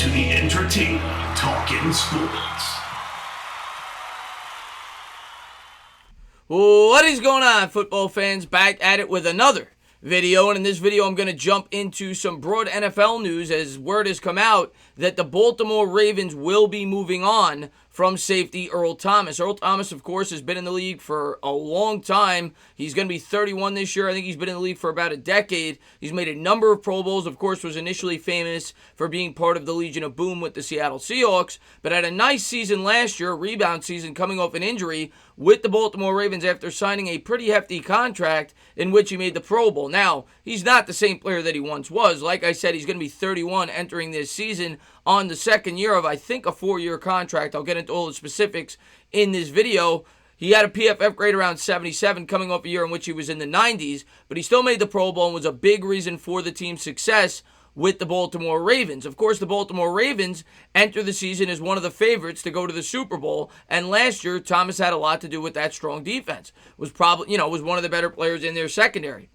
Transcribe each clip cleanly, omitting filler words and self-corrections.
to the entertainment Talking Sports. What is going on, football fans? Back at it with another video, and in this video I'm going to jump into some broad NFL news as word has come out that the Baltimore Ravens will be moving on from safety Earl Thomas. Earl Thomas, of course, has been in the league for a long time. He's going to be 31 this year. I think he's been in the league for about a decade. He's made a number of Pro Bowls. Of course, was initially famous for being part of the Legion of Boom with the Seattle Seahawks, but had a nice season last year, a rebound season coming off an injury with the Baltimore Ravens after signing a pretty hefty contract in which he made the Pro Bowl. Now, he's not the same player that he once was. Like I said, he's going to be 31 entering this season on the second year of, I think, a 4-year contract. I'll get into all the specifics in this video. He had a PFF grade around 77 coming off a year in which he was in the 90s, but he still made the Pro Bowl and was a big reason for the team's success with the Baltimore Ravens. Of course, the Baltimore Ravens enter the season as one of the favorites to go to the Super Bowl, and last year, Thomas had a lot to do with that strong defense. Was one of the better players in their secondary.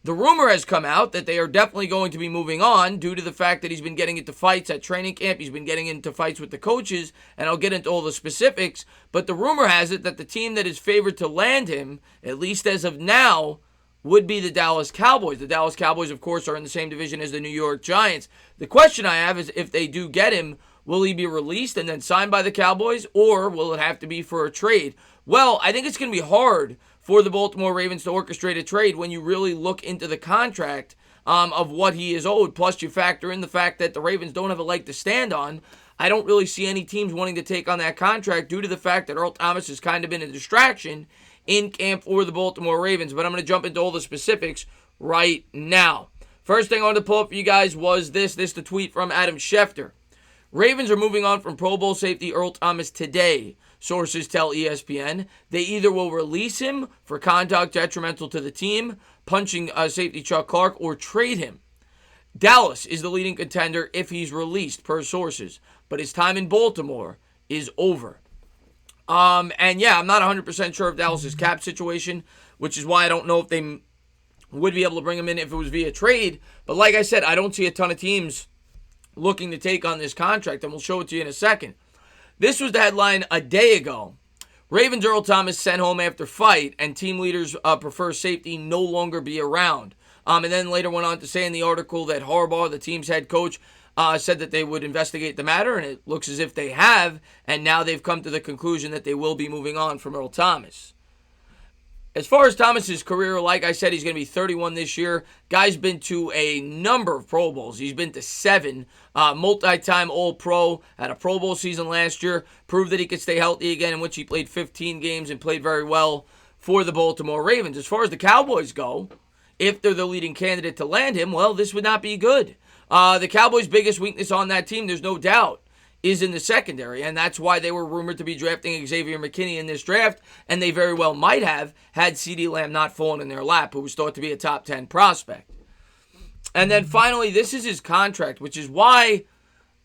The rumor has come out that they are definitely going to be moving on due to the fact that he's been getting into fights at training camp. He's been getting into fights with the coaches, and I'll get into all the specifics. But the rumor has it that the team that is favored to land him, at least as of now, would be the Dallas Cowboys. The Dallas Cowboys, of course, are in the same division as the New York Giants. The question I have is if they do get him, will he be released and then signed by the Cowboys, or will it have to be for a trade? Well, I think it's going to be hard for the Baltimore Ravens to orchestrate a trade when you really look into the contract of what he is owed, plus you factor in the fact that the Ravens don't have a leg to stand on. I don't really see any teams wanting to take on that contract due to the fact that Earl Thomas has kind of been a distraction in camp for the Baltimore Ravens. But I'm going to jump into all the specifics right now. First thing I wanted to pull up for you guys was this the tweet from Adam Schefter. Ravens are moving on from Pro Bowl safety Earl Thomas today. Sources tell ESPN they either will release him for conduct detrimental to the team, punching safety Chuck Clark, or trade him. Dallas is the leading contender if he's released, per sources, but his time in Baltimore is over. And yeah, I'm not 100% sure of Dallas's cap situation, which is why I don't know if they would be able to bring him in if it was via trade. But like I said, I don't see a ton of teams looking to take on this contract, and we'll show it to you in a second. This was the headline a day ago. Ravens Earl Thomas sent home after fight, and team leaders prefer safety no longer be around. And then later went on to say in the article that Harbaugh, the team's head coach, said that they would investigate the matter, and it looks as if they have, and now they've come to the conclusion that they will be moving on from Earl Thomas. As far as Thomas's career, like I said, he's going to be 31 this year. Guy's been to a number of Pro Bowls. He's been to 7. Multi-time All-Pro. Had a Pro Bowl season last year. Proved that he could stay healthy again, in which he played 15 games and played very well for the Baltimore Ravens. As far as the Cowboys go, if they're the leading candidate to land him, well, this would not be good. The Cowboys' biggest weakness on that team, there's no doubt, is in the secondary, and that's why they were rumored to be drafting Xavier McKinney in this draft, and they very well might have had CeeDee Lamb not fallen in their lap, who was thought to be a top 10 prospect. And then finally, this is his contract, which is why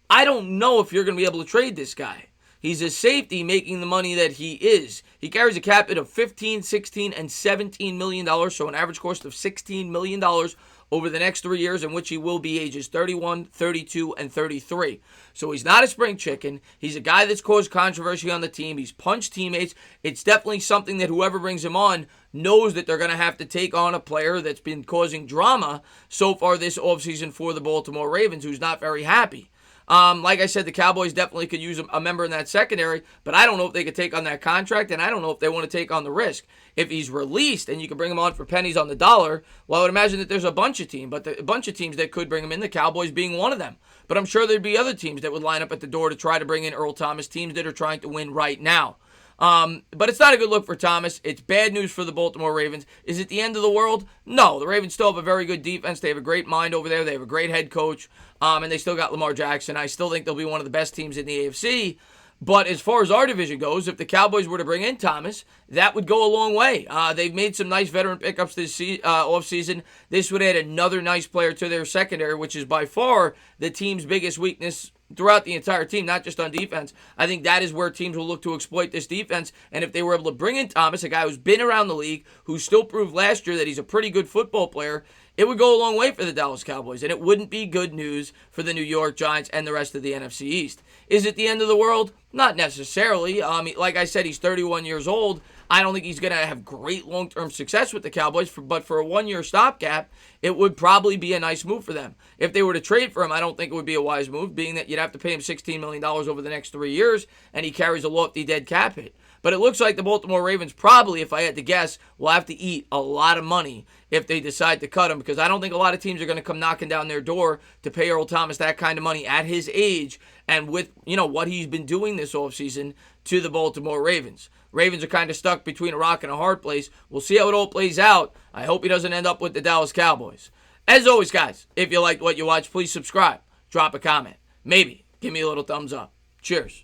I don't know if you're going to be able to trade this guy. He's a safety making the money that he is. He carries a cap hit of $15, $16, and $17 million, so an average cost of $16 million over the next 3 years, in which he will be ages 31, 32, and 33. So he's not a spring chicken. He's a guy that's caused controversy on the team. He's punched teammates. It's definitely something that whoever brings him on knows that they're going to have to take on a player that's been causing drama so far this offseason for the Baltimore Ravens, who's not very happy. Like I said, the Cowboys definitely could use a member in that secondary, but I don't know if they could take on that contract, and I don't know if they want to take on the risk. If he's released and you can bring him on for pennies on the dollar, well, I would imagine that there's a bunch of teams that could bring him in, the Cowboys being one of them. But I'm sure there'd be other teams that would line up at the door to try to bring in Earl Thomas, teams that are trying to win right now. But it's not a good look for Thomas. It's bad news for the Baltimore Ravens. Is it the end of the world? No. The Ravens still have a very good defense. They have a great mind over there. They have a great head coach. And they still got Lamar Jackson. I still think they'll be one of the best teams in the AFC. But as far as our division goes, if the Cowboys were to bring in Thomas, that would go a long way. They've made some nice veteran pickups this offseason. This would add another nice player to their secondary, which is by far the team's biggest weakness throughout the entire team, not just on defense. I think that is where teams will look to exploit this defense. And if they were able to bring in Thomas, a guy who's been around the league, who still proved last year that he's a pretty good football player, it would go a long way for the Dallas Cowboys, and it wouldn't be good news for the New York Giants and the rest of the NFC East. Is it the end of the world? Not necessarily. Like I said, he's 31 years old. I don't think he's going to have great long-term success with the Cowboys, but for a one-year stopgap, it would probably be a nice move for them. If they were to trade for him, I don't think it would be a wise move, being that you'd have to pay him $16 million over the next 3 years, and he carries a lofty dead cap hit. But it looks like the Baltimore Ravens probably, if I had to guess, will have to eat a lot of money if they decide to cut him, because I don't think a lot of teams are going to come knocking down their door to pay Earl Thomas that kind of money at his age and with, what he's been doing this offseason to the Baltimore Ravens. Ravens are kind of stuck between a rock and a hard place. We'll see how it all plays out. I hope he doesn't end up with the Dallas Cowboys. As always, guys, if you liked what you watched, please subscribe, drop a comment, maybe give me a little thumbs up. Cheers.